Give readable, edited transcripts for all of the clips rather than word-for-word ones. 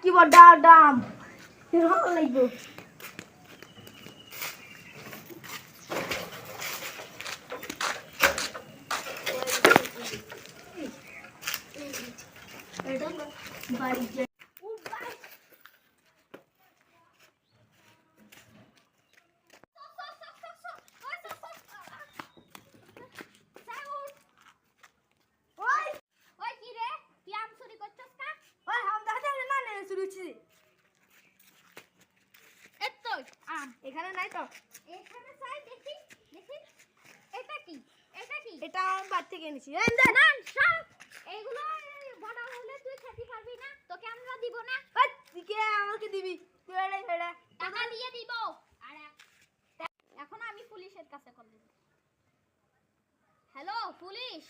কি বড় দাম ভালো লাগবে। বাড়ি এখানে নাই তো, এখানে চাই দেখি দেখি। এটা কি? এটা কি? এটা আমি বাড়ি থেকে এনেছি। না সব এইগুলো বড় হলে তুই খেতে পারবি না, তোকে আমরা দিব না। তুই আমাকে দিবি? তুই এড়ে এড়ে টাকা দিয়ে দিব। আর এখন আমি পুলিশের কাছে কল দেব। হ্যালো পুলিশ,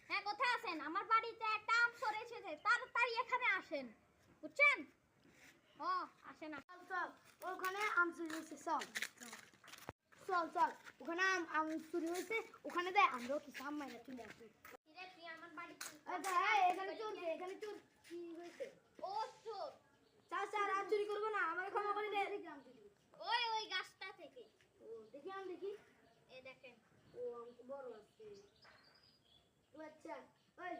হ্যাঁ কোথায় আছেন? আমার বাড়িতে একটা আম সরেছে, তাড়াতাড়ি এখানে আসেন, বুঝছেন? ও আসেন। চল ওখানে আম চুরি হয়েছে, চল চল চল ওখানে আম চুরি হয়েছে, ওখানে দেয় আমরাও কিছু আম মাইনা চলে আসি। তুই আমার বাড়িতে এখানে চোর কি হয়েছে? ও চোর চাচা আর চুরি করবো না, আমাকে ক্ষমা করে দে। ওই গাছটা থেকে। ও দেখি আম দেখি। এই দেখেন। ও আম তো বড় আছে। ও আচ্ছা, ওই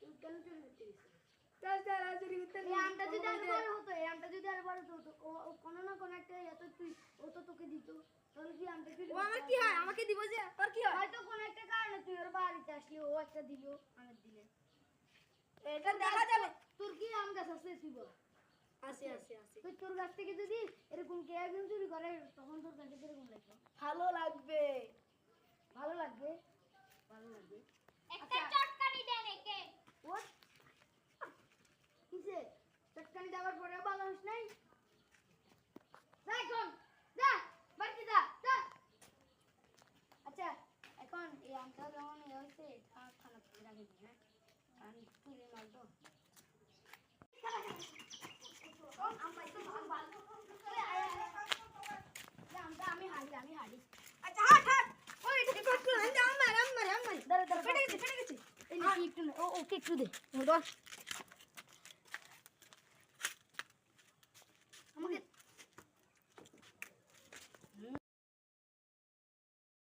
তুই কেন চুরি করতে গেছিস? চাচা আর চুরি করতে এই আমটা যদি আর বড় হতো, এই আমটা যদি আর বড় হতো, ও কোনো না কোনো একটা এত তুই ও তো তোকে দিত, তাহলে কি আমটা চুরি? ও আমার কি হয়? আমাকে দিব যে, তোর কি হয়? হয়তো কোনো একটা কারণে তুই ওর বাড়িতে আসলি, ও একটা দিল, আমার দিলে। এটা দেখা যাবে। তোর কি আম গাছ আছে তুই বল? আছে। তুই তোর গাছ থেকে যদি এরকম কে একজন চুরি করে, তখন তোর কাছে কিরকম লাগবে? ভালো লাগবে। একটা চটকানি দেন একে। ও কিসে চটকানি দেওয়ার পরেও ভালো হস নাই? যা বাড়িতে যা। আচ্ছা এখন এই আমটা যখন হয়েছে খানা থেকে রাখি দিই, হ্যাঁ? আমি চুরি মাল তো আমি হারি। আচ্ছা হাট ওই ঠিক করতে আম মার। দাঁড়া ফেটে গেছে। এই একটু ওকে একটু দে।